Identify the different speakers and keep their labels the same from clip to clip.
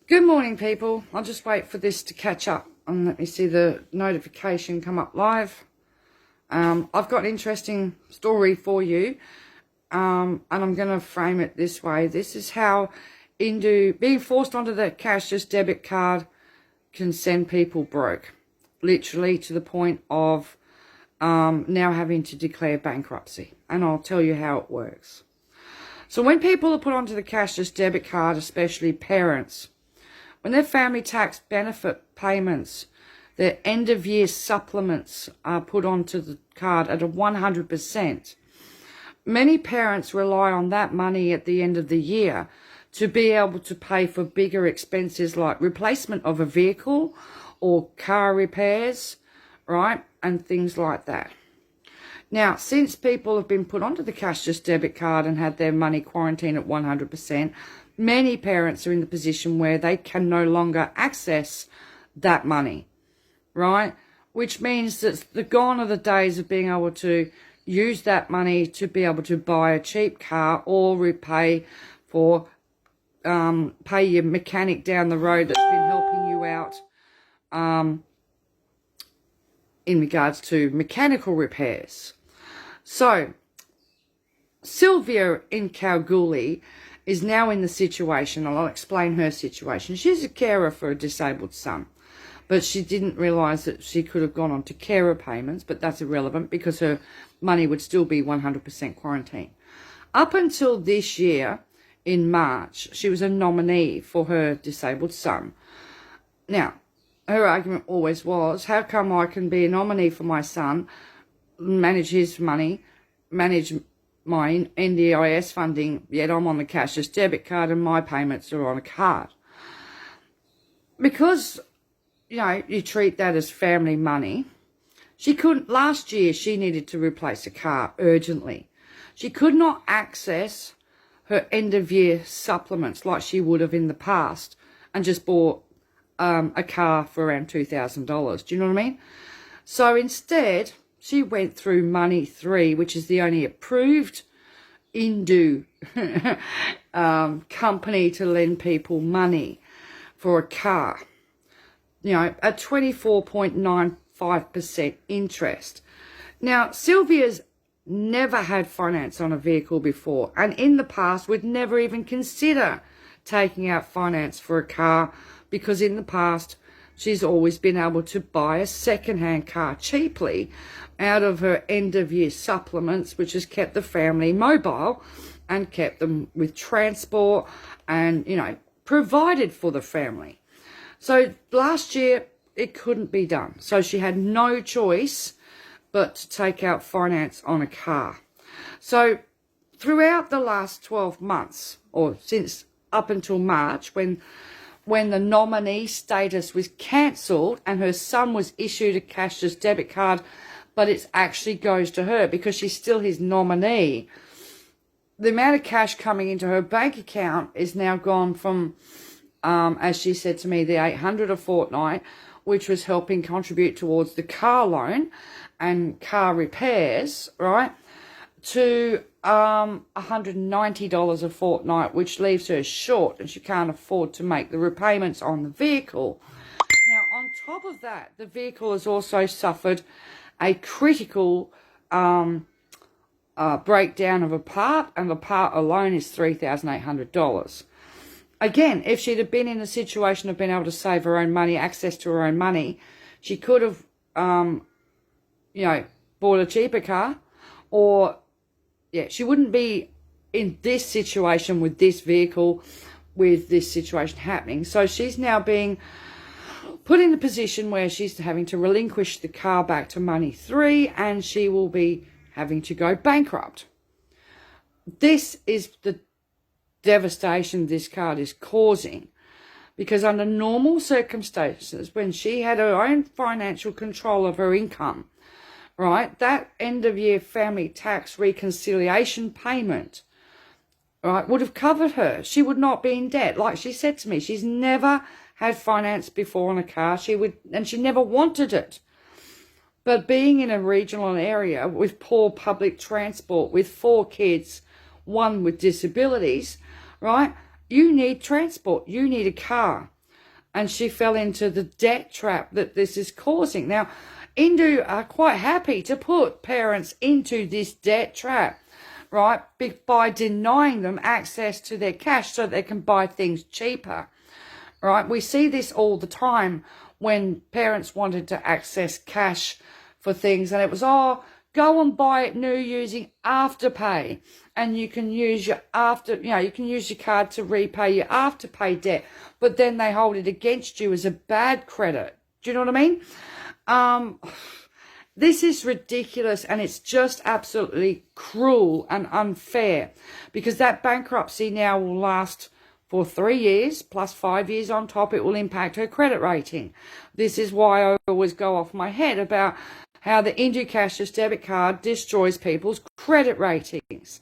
Speaker 1: Good morning, people. I'll just wait for this to catch up and let me see the notification come up live. I've got an interesting story for you, and I'm going to frame it this way. This is how Indue being forced onto the Cashless debit card can send people broke, literally to the point of now having to declare bankruptcy. And I'll tell you how it works. So when people are put onto the Cashless debit card, especially parents, when their family tax benefit payments, their end-of-year supplements are put onto the card at a 100%, many parents rely on that money at the end of the year to be able to pay for bigger expenses like replacement of a vehicle or car repairs, right, and things like that. Now, since people have been put onto the Cashless debit card and had their money quarantined at 100%, many parents are in the position where they can no longer access that money, right? Which means that the gone are the days of being able to use that money to be able to buy a cheap car or repay for, pay your mechanic down the road that's been helping you out in regards to mechanical repairs. So, Sylvia in Kalgoorlie is now in the situation, and I'll explain her situation. She's a carer for a disabled son, but she didn't realise that she could have gone on to carer payments, but that's irrelevant because her money would still be 100% quarantine. Up until this year, in March, she was a nominee for her disabled son. Now, her argument always was, how come I can be a nominee for my son, manage his money, manage my NDIS funding, yet I'm on the Cashless debit card and my payments are on a card? Because, you know, you treat that as family money. She couldn't, last year she needed to replace a car urgently. She could not access her end of year supplements like she would have in the past and just bought a car for around $2,000. Do you know what I mean? So instead, she went through Money 3, which is the only approved Indue company to lend people money for a car, you know, at 24.95% interest. Now, Sylvia's never had finance on a vehicle before, and in the past would never even consider taking out finance for a car because in the past she's always been able to buy a second-hand car cheaply out of her end-of-year supplements, which has kept the family mobile and kept them with transport and, you know, provided for the family. So last year, it couldn't be done. So she had no choice but to take out finance on a car. So throughout the last 12 months, or since up until March, when the nominee status was cancelled and her son was issued a Cashless debit card, but it actually goes to her because she's still his nominee, the amount of cash coming into her bank account is now gone from, as she said to me, the $800 a fortnight, which was helping contribute towards the car loan and car repairs, right, to $190 a fortnight, which leaves her short and she can't afford to make the repayments on the vehicle. Now, on top of that, the vehicle has also suffered a critical breakdown of a part, and the part alone is $3,800. Again, if she'd have been in a situation of being able to save her own money, access to her own money, she could have, you know, bought a cheaper car, or, yeah, she wouldn't be in this situation with this vehicle, with this situation happening. So she's now being put in a position where she's having to relinquish the car back to Money 3, and she will be having to go bankrupt. This is the devastation this card is causing, because under normal circumstances, when she had her own financial control of her income, right, that end of year family tax reconciliation payment, right, would have covered her. She would not be in debt. Like she said to me, she's never had finance before on a car. She never wanted it. But being in a regional area with poor public transport, with 4 kids, one with disabilities, right, you need transport. You need a car. and she fell into the debt trap that this is causing. Now, Indue are quite happy to put parents into this debt trap, right, by denying them access to their cash so they can buy things cheaper, right? We see this all the time when parents wanted to access cash for things, and it was, oh, go and buy it new using Afterpay, and you can use your you can use your card to repay your Afterpay debt, but then they hold it against you as a bad credit. Do you know what I mean? This is ridiculous, and it's just absolutely cruel and unfair, because that bankruptcy now will last for 3 years plus 5 years on top. It will impact her credit rating. This is why I always go off my head about how the Indue Cashless debit card destroys people's credit ratings.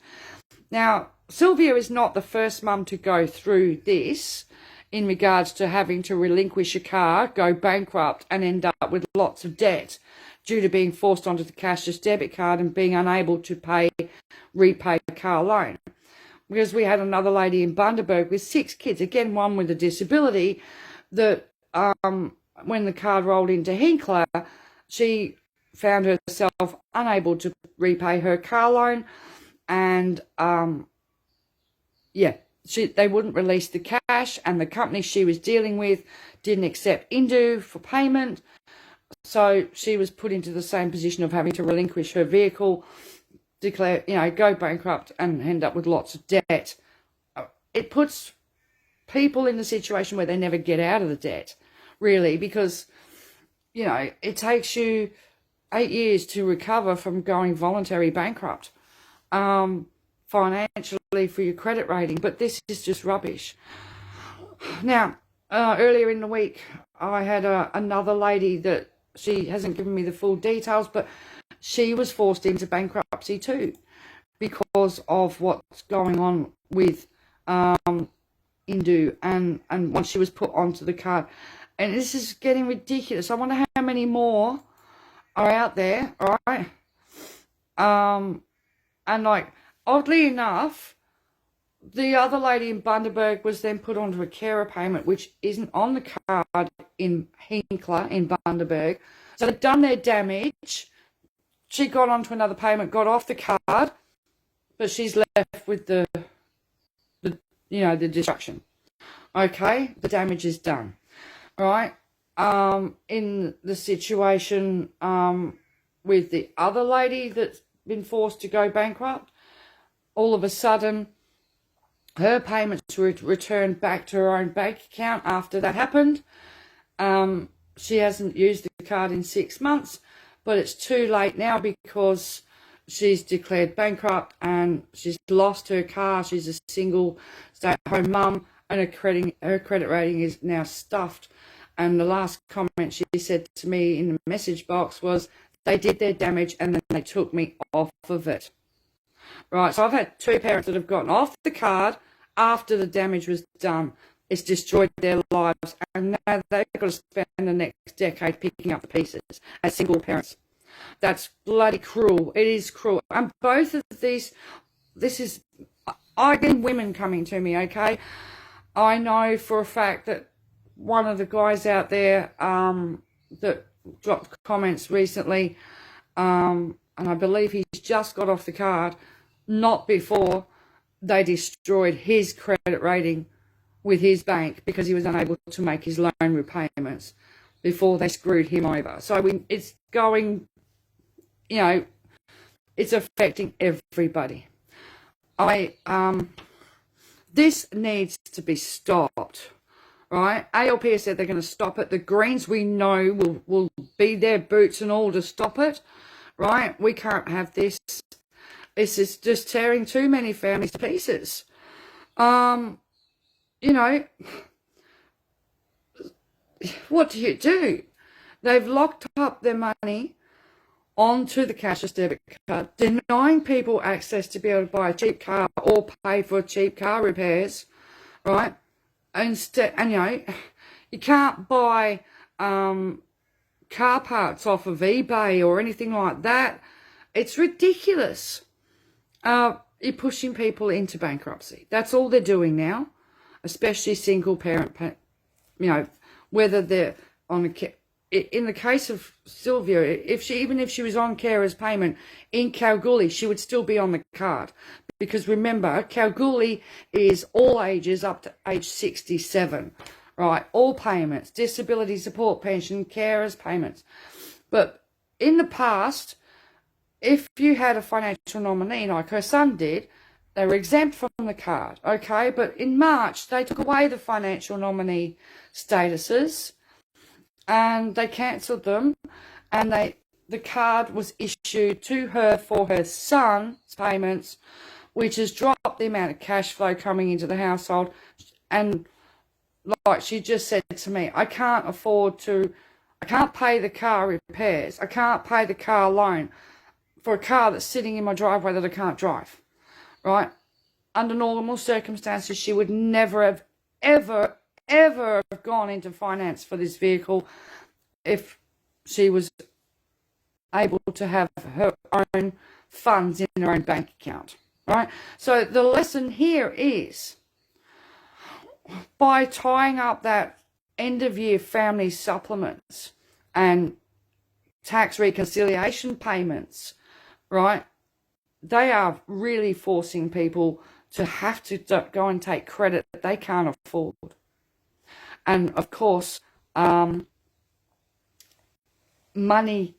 Speaker 1: Now, Sylvia is not the first mum to go through this in regards to having to relinquish a car, go bankrupt, and end up with lots of debt due to being forced onto the cashless debit card and being unable to repay a car loan. Because we had another lady in Bundaberg with 6 kids, again, one with a disability, that when the card rolled into Hinkler, she found herself unable to repay her car loan, and they wouldn't release the cash, and the company she was dealing with didn't accept Indue for payment, so she was put into the same position of having to relinquish her vehicle, declare, go bankrupt, and end up with lots of debt. It puts people in the situation where they never get out of the debt, really, because, it takes you 8 years to recover from going voluntary bankrupt, financially, for your credit rating. But this is just rubbish. Now, earlier in the week, I had another lady that, she hasn't given me the full details, but she was forced into bankruptcy too because of what's going on with Indue, and once she was put onto the card. And this is getting ridiculous. I wonder how many more are out there, all right? And like, oddly enough, the other lady in Bundaberg was then put onto a carer payment, which isn't on the card in Hinkler in Bundaberg. So they've done their damage. She got onto another payment, got off the card, but she's left with the destruction. Okay, the damage is done. All right. In the situation with the other lady that's been forced to go bankrupt, all of a sudden her payments were returned back to her own bank account after that happened. She hasn't used the card in 6 months, but it's too late now because she's declared bankrupt and she's lost her car. She's a single stay-at-home mum, and her credit rating is now stuffed. And the last comment she said to me in the message box was, they did their damage and then they took me off of it. Right, so I've had 2 parents that have gotten off the card after the damage was done. It's destroyed their lives, and now they've got to spend the next decade picking up the pieces as single parents. That's bloody cruel. It is cruel. And both of these, I get women coming to me, okay? I know for a fact that one of the guys out there that dropped comments recently, and I believe he's just got off the card, not before they destroyed his credit rating with his bank because he was unable to make his loan repayments before they screwed him over. So it's going, it's affecting everybody. This needs to be stopped, right? ALP has said they're going to stop it. The Greens, we know, will be their boots and all to stop it, right? We can't have this. This is just tearing too many families to pieces. What do you do? They've locked up their money onto the cashless debit card, denying people access to be able to buy a cheap car or pay for cheap car repairs, right? Instead, and you can't buy car parts off of eBay or anything like that. It's ridiculous. You're pushing people into bankruptcy. That's all they're doing now, especially single parent, whether they're on in the case of Sylvia, even if she was on carer's payment in Kalgoorlie, she would still be on the card. Because remember, Kalgoorlie is all ages up to age 67, right? All payments, disability support pension, carers payments. But in the past, if you had a financial nominee like her son did, they were exempt from the card, okay? But in March, they took away the financial nominee statuses and they cancelled them, and the card was issued to her for her son's payments, which has dropped the amount of cash flow coming into the household. And like she just said to me, I can't pay the car repairs. I can't pay the car loan for a car that's sitting in my driveway that I can't drive, right? Under normal circumstances, she would never have ever have gone into finance for this vehicle if she was able to have her own funds in her own bank account, right? So the lesson here is, by tying up that end of year family supplements and tax reconciliation payments, right, they are really forcing people to have to go and take credit that they can't afford. And of course, Money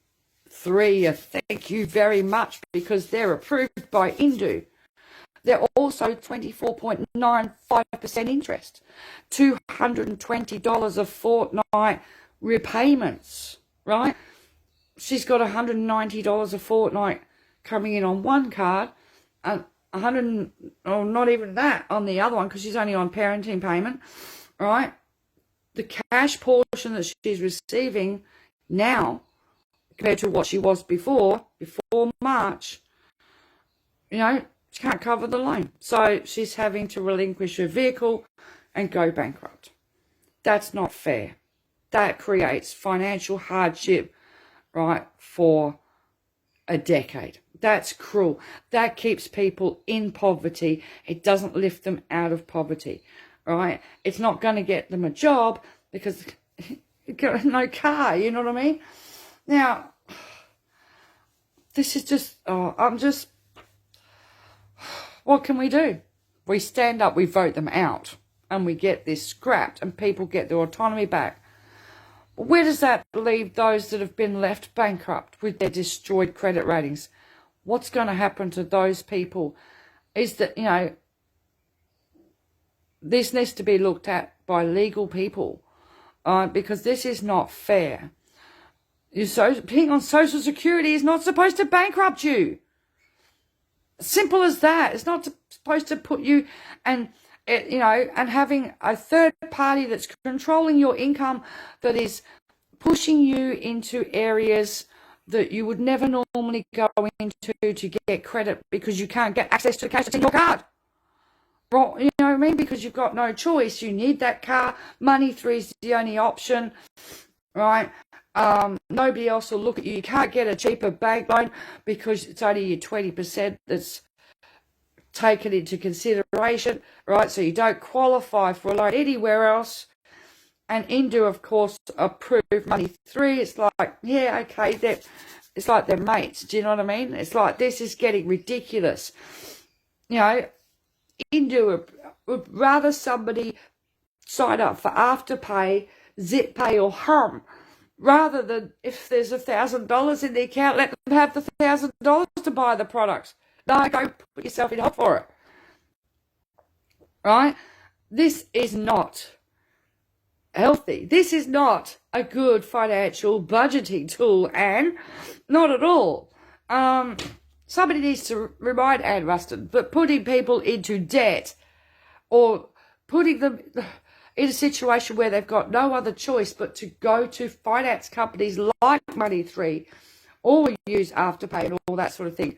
Speaker 1: 3, thank you very much, because they're approved by Indue. They're also 24.95% interest, $220 a fortnight repayments, right? She's got $190 a fortnight coming in on one card, and not even that on the other one, because she's only on parenting payment, right? The cash portion that she's receiving now compared to what she was before March, she can't cover the loan. So she's having to relinquish her vehicle and go bankrupt. That's not fair. That creates financial hardship, right, for a decade. That's cruel. That keeps people in poverty. It doesn't lift them out of poverty, right? It's not going to get them a job because you've got no car, you know what I mean? Now, this is just, what can we do? We stand up, we vote them out, and we get this scrapped, and people get their autonomy back. Where does that leave those that have been left bankrupt with their destroyed credit ratings? What's going to happen to those people is that, this needs to be looked at by legal people, because this is not fair. Being on Social Security is not supposed to bankrupt you. Simple as that. It's not supposed to put you and having a third party that's controlling your income, that is pushing you into areas that you would never normally go into to get credit, because you can't get access to the cash that's in your card. Well, you know what I mean? Because you've got no choice. You need that car. Money 3 is the only option, right? Nobody else will look at you. You can't get a cheaper bank loan because it's only your 20% that's taken into consideration, right? So you don't qualify for a loan anywhere else. And Indue, of course, approved Money 3. It's like, yeah, okay, it's like they're mates. Do you know what I mean? It's like, this is getting ridiculous. Indue would rather somebody sign up for Afterpay, ZipPay or Hum, rather than, if there's $1,000 in the account, let them have the $1,000 to buy the products. No, go put yourself in hot for it. Right? This is not healthy. This is not a good financial budgeting tool, Anne. Not at all. Somebody needs to remind Anne Ruston that putting people into debt or putting them in a situation where they've got no other choice but to go to finance companies like Money 3 or use Afterpay and all that sort of thing,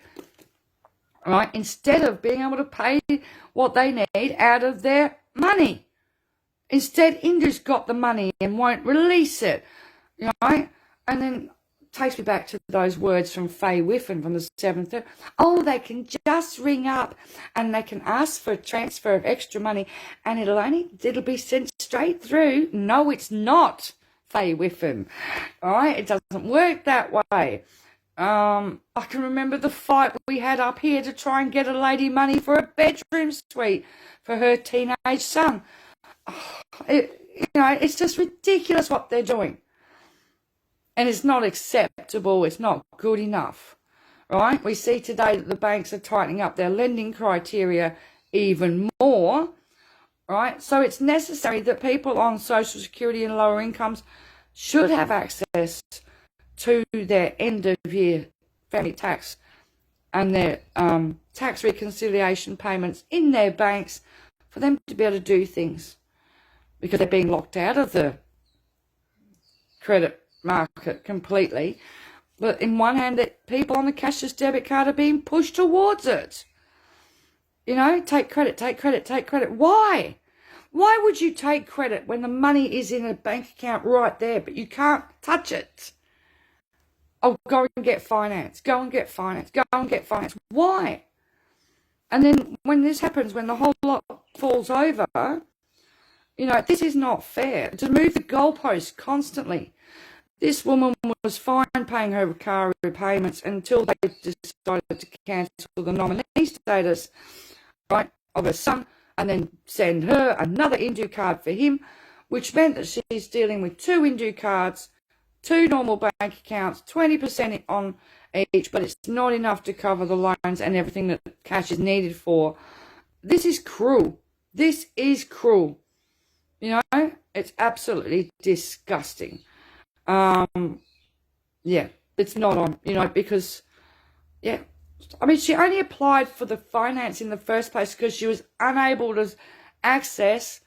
Speaker 1: right, instead of being able to pay what they need out of their money. Instead, Indue's got the money and won't release it, right? And then takes me back to those words from Faye Whiffen from the 7th. Oh, they can just ring up and they can ask for a transfer of extra money and it'll be sent straight through. No, it's not, Faye Whiffen. All right, it doesn't work that way. I can remember the fight we had up here to try and get a lady money for a bedroom suite for her teenage son. It's just ridiculous what they're doing. And it's not acceptable. It's not good enough, right? We see today that the banks are tightening up their lending criteria even more, right? So it's necessary that people on Social Security and lower incomes should have access to their end-of-year family tax and their tax reconciliation payments in their banks for them to be able to do things, because they're being locked out of the credit market completely. But in one hand, that people on the cashless debit card are being pushed towards it. Take credit, take credit, take credit. Why? Why would you take credit when the money is in a bank account right there, but you can't touch it? Oh, go and get finance, go and get finance, go and get finance. Why? And then when this happens, when the whole lot falls over, this is not fair. To move the goalposts constantly. This woman was fine paying her car repayments until they decided to cancel the nominee status, right, of her son, and then send her another Indue card for him, which meant that she's dealing with 2 Indue cards, 2 normal bank accounts, 20% on each, but it's not enough to cover the loans and everything that cash is needed for. This is cruel. This is cruel. It's absolutely disgusting. It's not on, because, she only applied for the finance in the first place because she was unable to access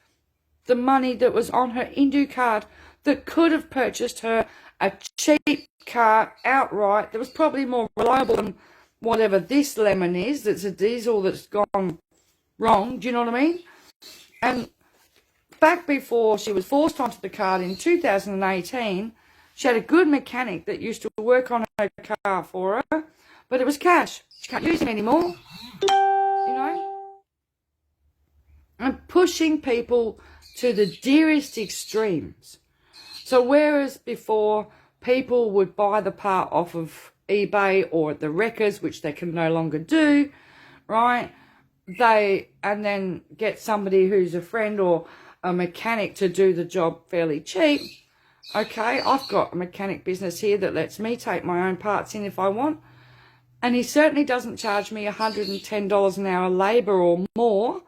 Speaker 1: the money that was on her Indue card that could have purchased her a cheap car outright that was probably more reliable than whatever this lemon is, that's a diesel that's gone wrong. Do you know what I mean? And back before she was forced onto the card in 2018, she had a good mechanic that used to work on her car for her, but it was cash. She can't use it anymore, And pushing people to the dearest extremes. So whereas before people would buy the part off of eBay or at the wreckers, which they can no longer do, right? And then get somebody who's a friend or a mechanic to do the job fairly cheap. Okay, I've got a mechanic business here that lets me take my own parts in if I want. And he certainly doesn't charge me $110 an hour labour or more.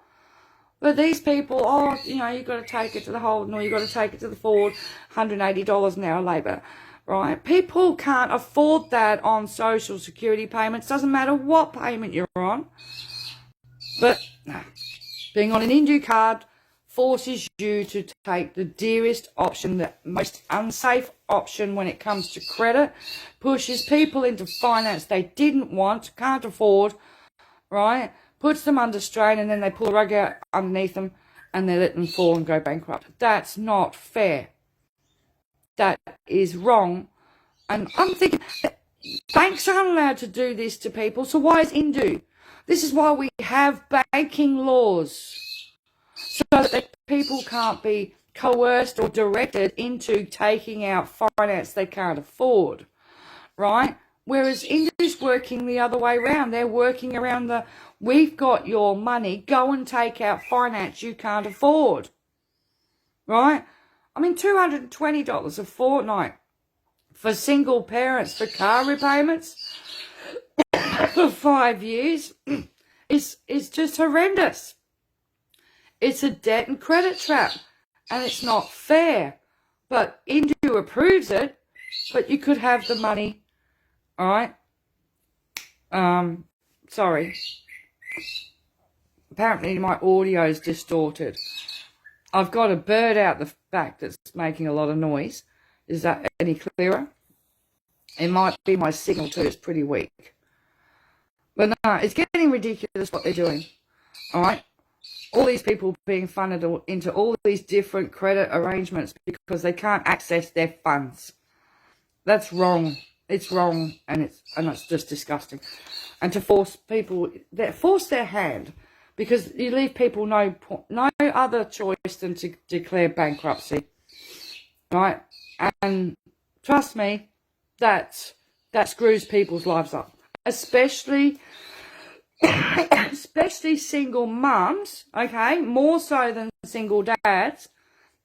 Speaker 1: But these people, you've got to take it to the Holden or you've got to take it to the Ford, $180 an hour labour, right? People can't afford that on Social Security payments. Doesn't matter what payment you're on. But being on an Indue card forces you to take the dearest option, the most unsafe option when it comes to credit, pushes people into finance they didn't want, can't afford, right? Puts them under strain, and then they pull the rug out underneath them and they let them fall and go bankrupt. That's not fair. That is wrong. And I'm thinking, banks aren't allowed to do this to people, so why is Indue? This is why we have banking laws, so that people can't be coerced or directed into taking out finance they can't afford, right? Whereas Indue's working the other way around. They're working around we've got your money, go and take out finance you can't afford, right? $220 a fortnight for single parents for car repayments for 5 years is just horrendous. It's a debt and credit trap, and it's not fair. But Indue approves it, but you could have the money. All right. Sorry. Apparently my audio is distorted. I've got a bird out the back that's making a lot of noise. Is that any clearer? It might be my signal too. It's pretty weak. But no, it's getting ridiculous what they're doing. All right. All these people being funded into all these different credit arrangements because they can't access their funds. That's wrong. It's wrong, and it's just disgusting. And to force people, force their hand, because you leave people no other choice than to declare bankruptcy, right? And trust me, that screws people's lives up, especially single mums, okay, more so than single dads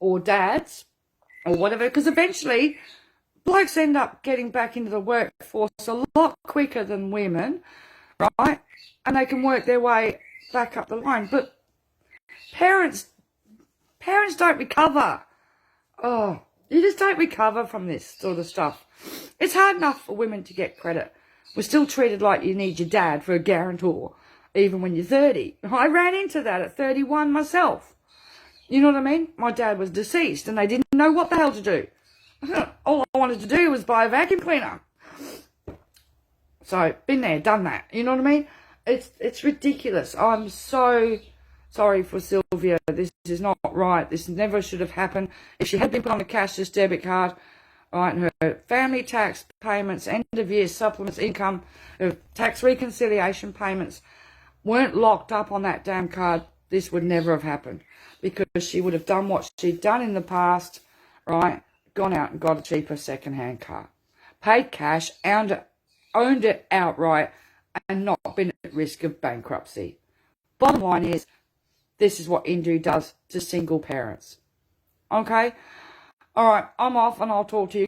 Speaker 1: or whatever, because eventually blokes end up getting back into the workforce a lot quicker than women, right? And they can work their way back up the line. But parents don't recover. Oh, you just don't recover from this sort of stuff. It's hard enough for women to get credit. We're still treated like you need your dad for a guarantor, even when you're 30. I ran into that at 31 myself. You know what I mean? My dad was deceased and they didn't know what the hell to do. All I wanted to do was buy a vacuum cleaner. So, been there, done that. You know what I mean? It's ridiculous. I'm so sorry for Sylvia. This is not right. This never should have happened. If she had been put on a cashless debit card, right, and her family tax payments, end of year supplements, income, her tax reconciliation payments weren't locked up on that damn card, this would never have happened. Because she would have done what she'd done in the past, right? Gone out and got a cheaper second-hand car. Paid cash, owned it outright, and not been at risk of bankruptcy. Bottom line is, this is what Indue does to single parents. Okay? Alright, I'm off and I'll talk to you